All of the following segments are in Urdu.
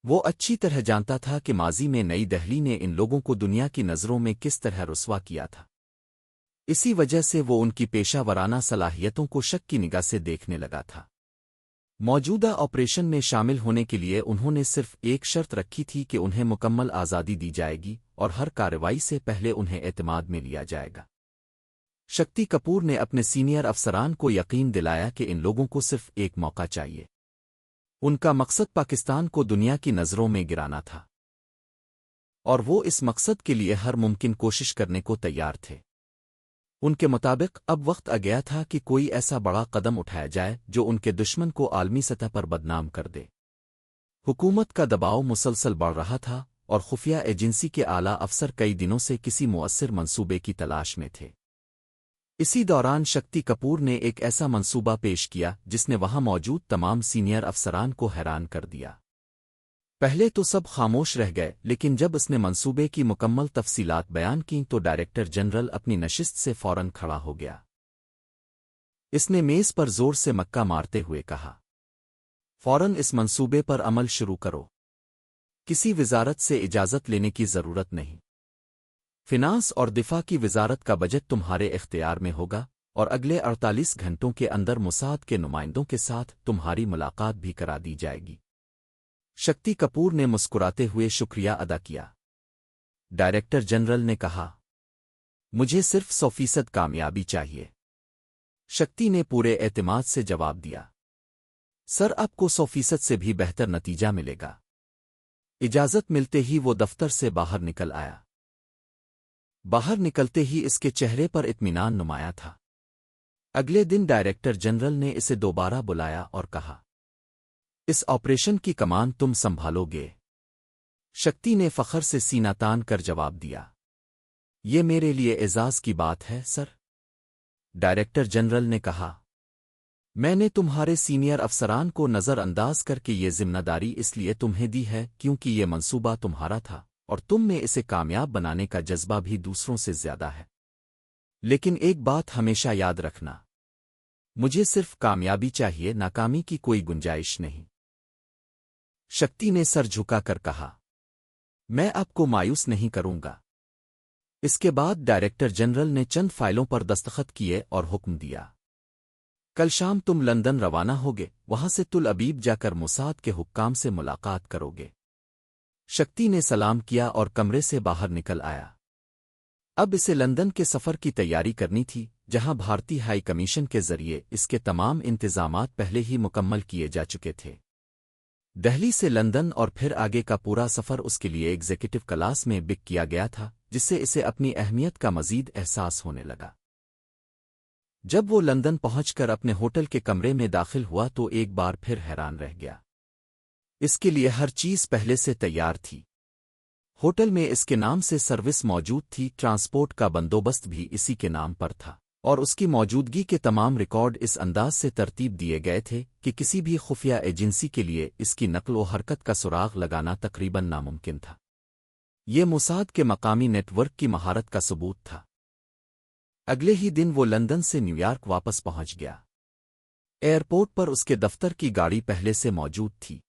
وہ اچھی طرح جانتا تھا کہ ماضی میں نئی دہلی نے ان لوگوں کو دنیا کی نظروں میں کس طرح رسوا کیا تھا۔ اسی وجہ سے وہ ان کی پیشہ ورانہ صلاحیتوں کو شک کی نگاہ سے دیکھنے لگا تھا۔ موجودہ آپریشن میں شامل ہونے کے لیے انہوں نے صرف ایک شرط رکھی تھی کہ انہیں مکمل آزادی دی جائے گی اور ہر کارروائی سے پہلے انہیں اعتماد میں لیا جائے گا۔ شکتی کپور نے اپنے سینئر افسران کو یقین دلایا کہ ان لوگوں کو صرف ایک موقع چاہیے۔ ان کا مقصد پاکستان کو دنیا کی نظروں میں گرانا تھا، اور وہ اس مقصد کے لیے ہر ممکن کوشش کرنے کو تیار تھے۔ ان کے مطابق اب وقت آ گیا تھا کہ کوئی ایسا بڑا قدم اٹھایا جائے جو ان کے دشمن کو عالمی سطح پر بدنام کر دے۔ حکومت کا دباؤ مسلسل بڑھ رہا تھا اور خفیہ ایجنسی کے اعلیٰ افسر کئی دنوں سے کسی مؤثر منصوبے کی تلاش میں تھے۔ اسی دوران شکتی کپور نے ایک ایسا منصوبہ پیش کیا جس نے وہاں موجود تمام سینئر افسران کو حیران کر دیا۔ پہلے تو سب خاموش رہ گئے، لیکن جب اس نے منصوبے کی مکمل تفصیلات بیان کیں تو ڈائریکٹر جنرل اپنی نشست سے فوراً کھڑا ہو گیا۔ اس نے میز پر زور سے مکہ مارتے ہوئے کہا، فوراً اس منصوبے پر عمل شروع کرو۔ کسی وزارت سے اجازت لینے کی ضرورت نہیں۔ فنانس اور دفاع کی وزارت کا بجٹ تمہارے اختیار میں ہوگا، اور اگلے 48 گھنٹوں کے اندر موساد کے نمائندوں کے ساتھ تمہاری ملاقات بھی کرا دی جائے گی۔ شکتی کپور نے مسکراتے ہوئے شکریہ ادا کیا۔ ڈائریکٹر جنرل نے کہا، مجھے صرف 100% کامیابی چاہیے۔ شکتی نے پورے اعتماد سے جواب دیا، سر آپ کو 100% سے بھی بہتر نتیجہ ملے گا۔ اجازت ملتے ہی وہ دفتر سے باہر نکل آیا۔ باہر نکلتے ہی اس کے چہرے پر اطمینان نمایاں تھا۔ اگلے دن ڈائریکٹر جنرل نے اسے دوبارہ بلایا اور کہا، اس آپریشن کی کمان تم سنبھالو گے؟ شکتی نے فخر سے سینہ تان کر جواب دیا، یہ میرے لیے اعزاز کی بات ہے سر۔ ڈائریکٹر جنرل نے کہا، میں نے تمہارے سینئر افسران کو نظر انداز کر کے یہ ذمہ داری اس لیے تمہیں دی ہے کیونکہ یہ منصوبہ تمہارا تھا اور تم میں اسے کامیاب بنانے کا جذبہ بھی دوسروں سے زیادہ ہے۔ لیکن ایک بات ہمیشہ یاد رکھنا، مجھے صرف کامیابی چاہیے، ناکامی کی کوئی گنجائش نہیں۔ شکتی نے سر جھکا کر کہا، میں آپ کو مایوس نہیں کروں گا۔ اس کے بعد ڈائریکٹر جنرل نے چند فائلوں پر دستخط کیے اور حکم دیا، کل شام تم لندن روانہ ہوگے، وہاں سے تل ابیب جا کر موساد کے حکام سے ملاقات کرو گے۔ شکتی نے سلام کیا اور کمرے سے باہر نکل آیا۔ اب اسے لندن کے سفر کی تیاری کرنی تھی، جہاں بھارتی ہائی کمیشن کے ذریعے اس کے تمام انتظامات پہلے ہی مکمل کیے جا چکے تھے۔ دہلی سے لندن اور پھر آگے کا پورا سفر اس کے لیے ایگزیکٹو کلاس میں بک کیا گیا تھا، جس سے اسے اپنی اہمیت کا مزید احساس ہونے لگا۔ جب وہ لندن پہنچ کر اپنے ہوٹل کے کمرے میں داخل ہوا تو ایک بار پھر حیران رہ گیا۔ اس کے لیے ہر چیز پہلے سے تیار تھی۔ ہوٹل میں اس کے نام سے سروس موجود تھی، ٹرانسپورٹ کا بندوبست بھی اسی کے نام پر تھا، اور اس کی موجودگی کے تمام ریکارڈ اس انداز سے ترتیب دیے گئے تھے کہ کسی بھی خفیہ ایجنسی کے لیے اس کی نقل و حرکت کا سراغ لگانا تقریباً ناممکن تھا۔ یہ موساد کے مقامی نیٹ ورک کی مہارت کا ثبوت تھا۔ اگلے ہی دن وہ لندن سے نیو یارک واپس پہنچ گیا۔ ایئرپورٹ پر اس کے دفتر کی گاڑی پہلے سے موجود تھی۔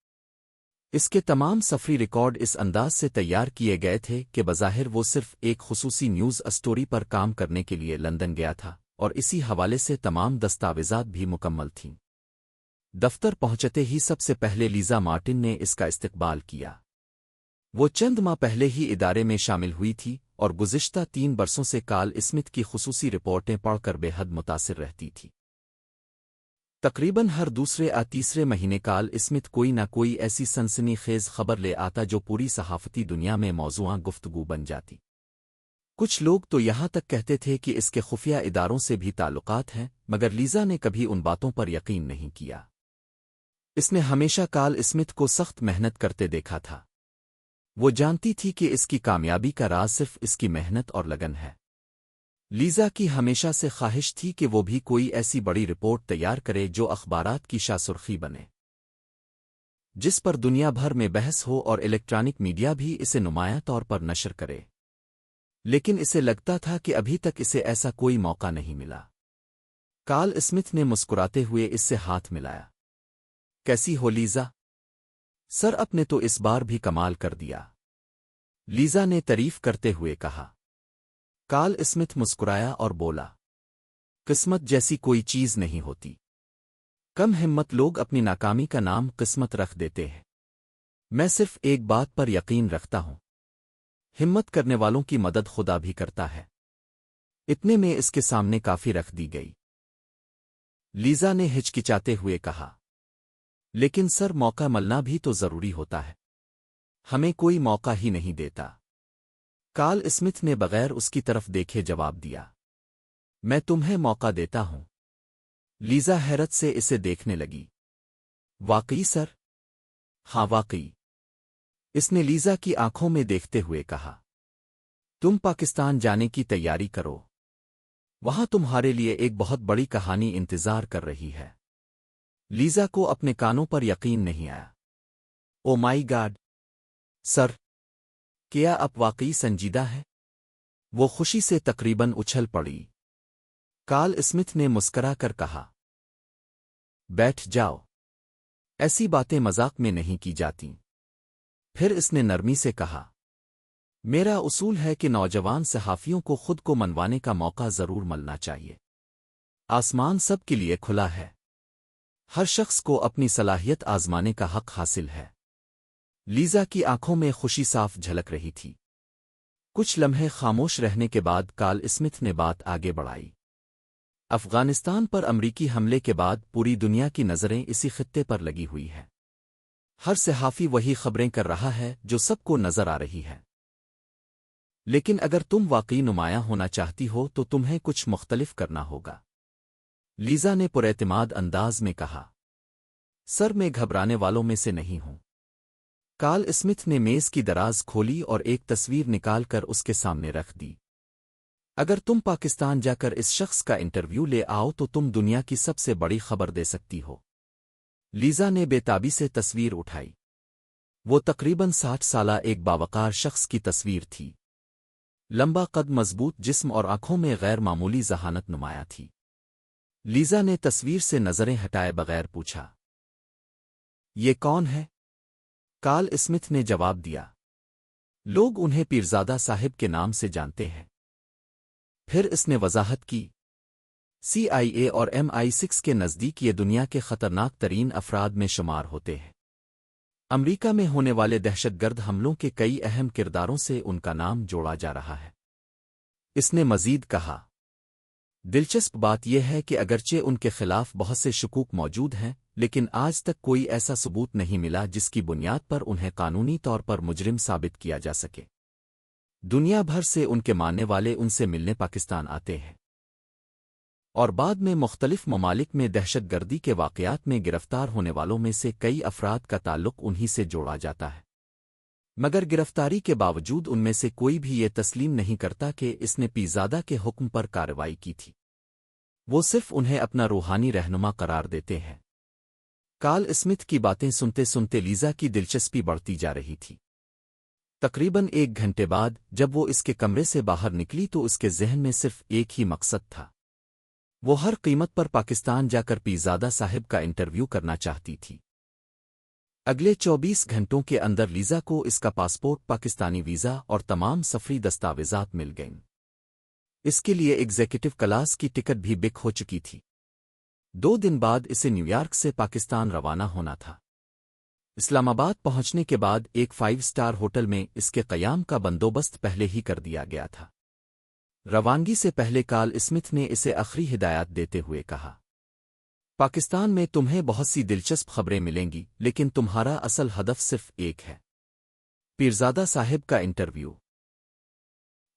اس کے تمام سفری ریکارڈ اس انداز سے تیار کیے گئے تھے کہ بظاہر وہ صرف ایک خصوصی نیوز اسٹوری پر کام کرنے کے لیے لندن گیا تھا، اور اسی حوالے سے تمام دستاویزات بھی مکمل تھیں۔ دفتر پہنچتے ہی سب سے پہلے لیزا مارٹن نے اس کا استقبال کیا۔ وہ چند ماہ پہلے ہی ادارے میں شامل ہوئی تھی اور گزشتہ 3 برسوں سے کارل اسمتھ کی خصوصی رپورٹیں پڑھ کر بے حد متاثر رہتی تھی۔ تقریباً ہر دوسرے یا تیسرے مہینے کارل اسمتھ کوئی نہ کوئی ایسی سنسنی خیز خبر لے آتا جو پوری صحافتی دنیا میں موضوع گفتگو بن جاتی۔ کچھ لوگ تو یہاں تک کہتے تھے کہ اس کے خفیہ اداروں سے بھی تعلقات ہیں، مگر لیزا نے کبھی ان باتوں پر یقین نہیں کیا۔ اس نے ہمیشہ کارل اسمتھ کو سخت محنت کرتے دیکھا تھا۔ وہ جانتی تھی کہ اس کی کامیابی کا راز صرف اس کی محنت اور لگن ہے۔ لیزا کی ہمیشہ سے خواہش تھی کہ وہ بھی کوئی ایسی بڑی رپورٹ تیار کرے جو اخبارات کی شاہ سرخی بنے، جس پر دنیا بھر میں بحث ہو اور الیکٹرانک میڈیا بھی اسے نمایاں طور پر نشر کرے۔ لیکن اسے لگتا تھا کہ ابھی تک اسے ایسا کوئی موقع نہیں ملا۔ کارل اسمتھ نے مسکراتے ہوئے اس سے ہاتھ ملایا۔ کیسی ہو لیزا؟ سر اب نے تو اس بار بھی کمال کر دیا، لیزا نے تعریف کرتے ہوئے کہا۔ کارل اسمتھ مسکرایا اور بولا، قسمت جیسی کوئی چیز نہیں ہوتی۔ کم ہمت لوگ اپنی ناکامی کا نام قسمت رکھ دیتے ہیں۔ میں صرف ایک بات پر یقین رکھتا ہوں، ہمت کرنے والوں کی مدد خدا بھی کرتا ہے۔ اتنے میں اس کے سامنے کافی رکھ دی گئی۔ لیزا نے ہچکچاتے ہوئے کہا، لیکن سر موقع ملنا بھی تو ضروری ہوتا ہے، ہمیں کوئی موقع ہی نہیں دیتا۔ کارل اسمتھ نے بغیر اس کی طرف دیکھے جواب دیا، میں تمہیں موقع دیتا ہوں۔ لیزا حیرت سے اسے دیکھنے لگی۔ واقعی سر؟ ہاں واقعی، اس نے لیزا کی آنکھوں میں دیکھتے ہوئے کہا۔ تم پاکستان جانے کی تیاری کرو، وہاں تمہارے لیے ایک بہت بڑی کہانی انتظار کر رہی ہے۔ لیزا کو اپنے کانوں پر یقین نہیں آیا۔ او مائی گاڈ! سر، کیا آپ واقعی سنجیدہ ہے؟ وہ خوشی سے تقریباً اچھل پڑی۔ کارل اسمتھ نے مسکرا کر کہا، بیٹھ جاؤ، ایسی باتیں مذاق میں نہیں کی جاتیں۔ پھر اس نے نرمی سے کہا، میرا اصول ہے کہ نوجوان صحافیوں کو خود کو منوانے کا موقع ضرور ملنا چاہیے۔ آسمان سب کے لیے کھلا ہے، ہر شخص کو اپنی صلاحیت آزمانے کا حق حاصل ہے۔ لیزا کی آنکھوں میں خوشی صاف جھلک رہی تھی۔ کچھ لمحے خاموش رہنے کے بعد کارل اسمتھ نے بات آگے بڑھائی۔ افغانستان پر امریکی حملے کے بعد پوری دنیا کی نظریں اسی خطے پر لگی ہوئی ہے۔ ہر صحافی وہی خبریں کر رہا ہے جو سب کو نظر آ رہی ہے۔ لیکن اگر تم واقعی نمایاں ہونا چاہتی ہو تو تمہیں کچھ مختلف کرنا ہوگا، لیزا نے پراعتماد انداز میں کہا۔ سر، میں گھبرانے والوں میں سے نہیں ہوں۔ کارل اسمتھ نے میز کی دراز کھولی اور ایک تصویر نکال کر اس کے سامنے رکھ دی۔ اگر تم پاکستان جا کر اس شخص کا انٹرویو لے آؤ تو تم دنیا کی سب سے بڑی خبر دے سکتی ہو۔ لیزا نے بے تابی سے تصویر اٹھائی۔ وہ تقریباً 60 سالہ ایک باوقار شخص کی تصویر تھی۔ لمبا قد، مضبوط جسم اور آنکھوں میں غیر معمولی ذہانت نمایاں تھی۔ لیزا نے تصویر سے نظریں ہٹائے بغیر پوچھا، یہ کون ہے؟ کارل اسمتھ نے جواب دیا، لوگ انہیں پیرزادہ صاحب کے نام سے جانتے ہیں۔ پھر اس نے وضاحت کی، CIA اور MI6 کے نزدیک یہ دنیا کے خطرناک ترین افراد میں شمار ہوتے ہیں۔ امریکہ میں ہونے والے دہشت گرد حملوں کے کئی اہم کرداروں سے ان کا نام جوڑا جا رہا ہے۔ اس نے مزید کہا، دلچسپ بات یہ ہے کہ اگرچہ ان کے خلاف بہت سے شکوک موجود ہیں، لیکن آج تک کوئی ایسا ثبوت نہیں ملا جس کی بنیاد پر انہیں قانونی طور پر مجرم ثابت کیا جا سکے۔ دنیا بھر سے ان کے ماننے والے ان سے ملنے پاکستان آتے ہیں، اور بعد میں مختلف ممالک میں دہشت گردی کے واقعات میں گرفتار ہونے والوں میں سے کئی افراد کا تعلق انہی سے جوڑا جاتا ہے۔ مگر گرفتاری کے باوجود ان میں سے کوئی بھی یہ تسلیم نہیں کرتا کہ اس نے پیرزادہ کے حکم پر کارروائی کی تھی۔ وہ صرف انہیں اپنا روحانی رہنما قرار دیتے ہیں۔ کارل اسمتھ کی باتیں سنتے سنتے لیزا کی دلچسپی بڑھتی جا رہی تھی۔ تقریباً 1 گھنٹے بعد جب وہ اس کے کمرے سے باہر نکلی تو اس کے ذہن میں صرف ایک ہی مقصد تھا۔ وہ ہر قیمت پر پاکستان جا کر پیرزادہ صاحب کا انٹرویو کرنا چاہتی تھی۔ اگلے 24 گھنٹوں کے اندر لیزا کو اس کا پاسپورٹ، پاکستانی ویزا اور تمام سفری دستاویزات مل گئیں۔ اس کے لیے ایگزیکٹو کلاس کی ٹکٹ بھی بک ہو چکی تھی۔ 2 دن بعد اسے نیو یارک سے پاکستان روانہ ہونا تھا۔ اسلام آباد پہنچنے کے بعد ایک 5 اسٹار ہوٹل میں اس کے قیام کا بندوبست پہلے ہی کر دیا گیا تھا۔ روانگی سے پہلے کارل اسمتھ نے اسے آخری ہدایات دیتے ہوئے کہا، پاکستان میں تمہیں بہت سی دلچسپ خبریں ملیں گی، لیکن تمہارا اصل ہدف صرف ایک ہے، پیرزادہ صاحب کا انٹرویو۔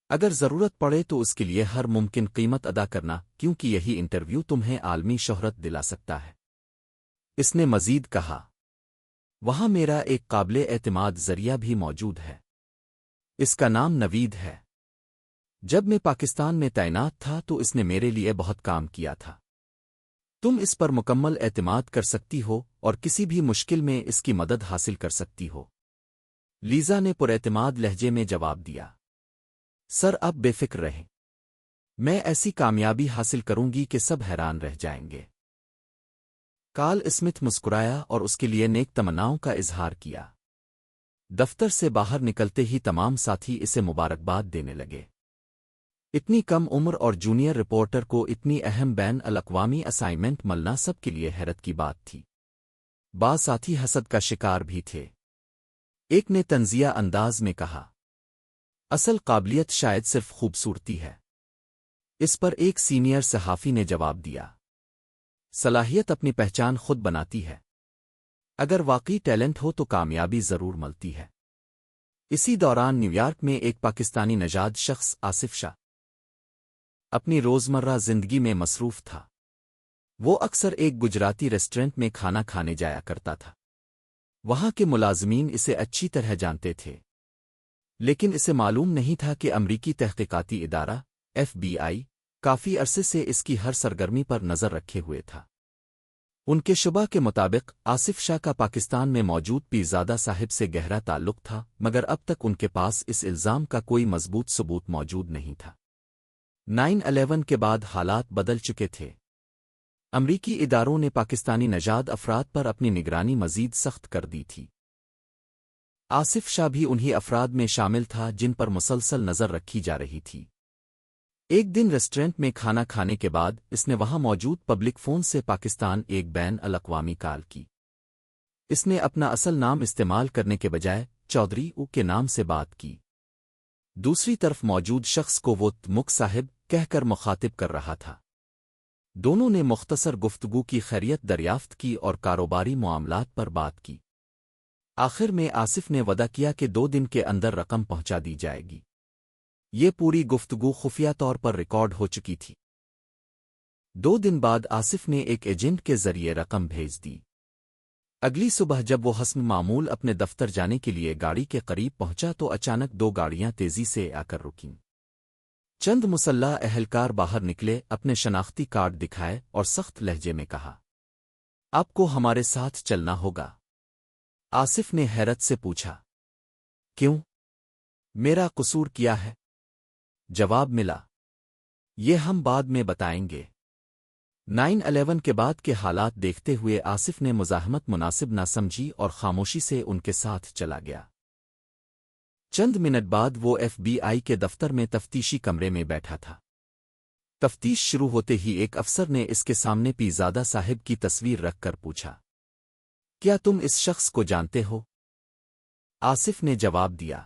اگر ضرورت پڑے تو اس کے لیے ہر ممکن قیمت ادا کرنا، کیونکہ یہی انٹرویو تمہیں عالمی شہرت دلا سکتا ہے۔ اس نے مزید کہا، وہاں میرا ایک قابل اعتماد ذریعہ بھی موجود ہے، اس کا نام نوید ہے۔ جب میں پاکستان میں تعینات تھا تو اس نے میرے لیے بہت کام کیا تھا۔ تم اس پر مکمل اعتماد کر سکتی ہو اور کسی بھی مشکل میں اس کی مدد حاصل کر سکتی ہو۔ لیزا نے پراعتماد لہجے میں جواب دیا، سر آپ بے فکر رہیں، میں ایسی کامیابی حاصل کروں گی کہ سب حیران رہ جائیں گے۔ کارل اسمتھ مسکرایا اور اس کے لیے نیک تمناؤں کا اظہار کیا۔ دفتر سے باہر نکلتے ہی تمام ساتھی اسے مبارکباد دینے لگے۔ اتنی کم عمر اور جونیئر رپورٹر کو اتنی اہم بین الاقوامی اسائنمنٹ ملنا سب کے لیے حیرت کی بات تھی۔ بعض ساتھی حسد کا شکار بھی تھے۔ ایک نے طنزیہ انداز میں کہا، اصل قابلیت شاید صرف خوبصورتی ہے۔ اس پر ایک سینئر صحافی نے جواب دیا، صلاحیت اپنی پہچان خود بناتی ہے۔ اگر واقعی ٹیلنٹ ہو تو کامیابی ضرور ملتی ہے۔ اسی دوران نیو یارک میں ایک پاکستانی نژاد شخص آصف شاہ اپنی روزمرہ زندگی میں مصروف تھا۔ وہ اکثر ایک گجراتی ریسٹورنٹ میں کھانا کھانے جایا کرتا تھا۔ وہاں کے ملازمین اسے اچھی طرح جانتے تھے، لیکن اسے معلوم نہیں تھا کہ امریکی تحقیقاتی ادارہ FBI کافی عرصے سے اس کی ہر سرگرمی پر نظر رکھے ہوئے تھا۔ ان کے شبہ کے مطابق آصف شاہ کا پاکستان میں موجود پیرزادہ صاحب سے گہرا تعلق تھا، مگر اب تک ان کے پاس اس الزام کا کوئی مضبوط ثبوت موجود نہیں تھا۔ 9/11 کے بعد حالات بدل چکے تھے۔ امریکی اداروں نے پاکستانی نژاد افراد پر اپنی نگرانی مزید سخت کر دی تھی۔ آصف شاہ بھی انہی افراد میں شامل تھا جن پر مسلسل نظر رکھی جا رہی تھی۔ ایک دن ریسٹورنٹ میں کھانا کھانے کے بعد اس نے وہاں موجود پبلک فون سے پاکستان ایک بین الاقوامی کال کی۔ اس نے اپنا اصل نام استعمال کرنے کے بجائے چودھری او کے نام سے بات کی۔ دوسری طرف موجود شخص کو وہ مک صاحب کہہ کر مخاطب کر رہا تھا۔ دونوں نے مختصر گفتگو کی، خیریت دریافت کی اور کاروباری معاملات پر بات کی۔ آخر میں آصف نے وعدہ کیا کہ 2 دن کے اندر رقم پہنچا دی جائے گی۔ یہ پوری گفتگو خفیہ طور پر ریکارڈ ہو چکی تھی۔ 2 دن بعد آصف نے ایک ایجنٹ کے ذریعے رقم بھیج دی۔ اگلی صبح جب وہ حسب معمول اپنے دفتر جانے کے لیے گاڑی کے قریب پہنچا تو اچانک 2 گاڑیاں تیزی سے آ کر رکیں۔ چند مسلح اہلکار باہر نکلے، اپنے شناختی کارڈ دکھائے اور سخت لہجے میں کہا، آپ کو ہمارے ساتھ چلنا ہوگا۔ آصف نے حیرت سے پوچھا، کیوں؟ میرا قصور کیا ہے؟ جواب ملا، یہ ہم بعد میں بتائیں گے۔ 9/11 کے بعد کے حالات دیکھتے ہوئے آصف نے مزاحمت مناسب نہ سمجھی اور خاموشی سے ان کے ساتھ چلا گیا۔ چند منٹ بعد وہ FBI کے دفتر میں تفتیشی کمرے میں بیٹھا تھا۔ تفتیش شروع ہوتے ہی ایک افسر نے اس کے سامنے پیرزادہ صاحب کی تصویر رکھ کر پوچھا، کیا تم اس شخص کو جانتے ہو؟ آصف نے جواب دیا،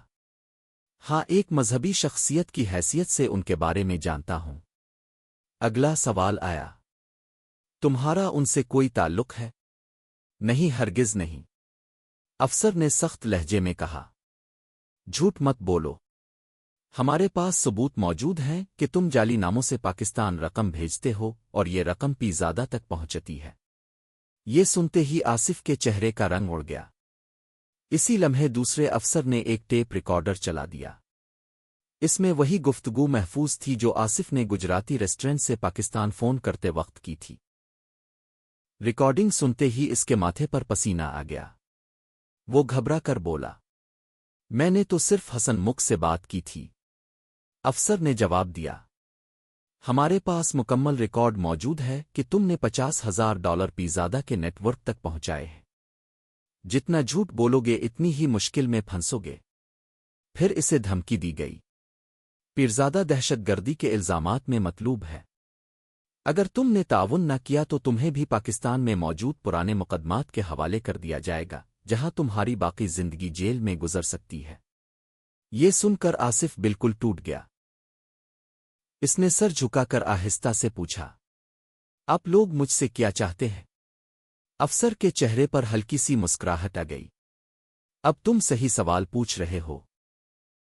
ہاں، ایک مذہبی شخصیت کی حیثیت سے ان کے بارے میں جانتا ہوں۔ اگلا سوال آیا، تمہارا ان سے کوئی تعلق ہے؟ نہیں، ہرگز نہیں، افسر نے سخت لہجے میں کہا، جھوٹ مت بولو، ہمارے پاس ثبوت موجود ہیں کہ تم جعلی ناموں سے پاکستان رقم بھیجتے ہو اور یہ رقم پیرزادہ تک پہنچتی ہے۔ یہ سنتے ہی آصف کے چہرے کا رنگ اڑ گیا۔ اسی لمحے دوسرے افسر نے ایک ٹیپ ریکارڈر چلا دیا۔ اس میں وہی گفتگو محفوظ تھی جو آصف نے گجراتی ریسٹورنٹ سے پاکستان فون کرتے وقت کی تھی۔ ریکارڈنگ سنتے ہی اس کے ماتھے پر پسینہ آ گیا۔ وہ گھبرا کر بولا، میں نے تو صرف حسن مک سے بات کی تھی۔ افسر نے جواب دیا، ہمارے پاس مکمل ریکارڈ موجود ہے کہ تم نے $50,000 پیرزادہ کے نیٹ ورک تک پہنچائے ہیں۔ جتنا جھوٹ بولو گے اتنی ہی مشکل میں پھنسو گے۔ پھر اسے دھمکی دی گئی، پیرزادہ دہشت گردی کے الزامات میں مطلوب ہے۔ اگر تم نے تعاون نہ کیا تو تمہیں بھی پاکستان میں موجود پرانے مقدمات کے حوالے کر دیا جائے گا، جہاں تمہاری باقی زندگی جیل میں گزر سکتی ہے۔ یہ سن کر آصف بالکل ٹوٹ گیا۔ اس نے سر جھکا کر آہستہ سے پوچھا، آپ لوگ مجھ سے کیا چاہتے ہیں؟ افسر کے چہرے پر ہلکی سی مسکراہٹ آ گئی، اب تم صحیح سوال پوچھ رہے ہو۔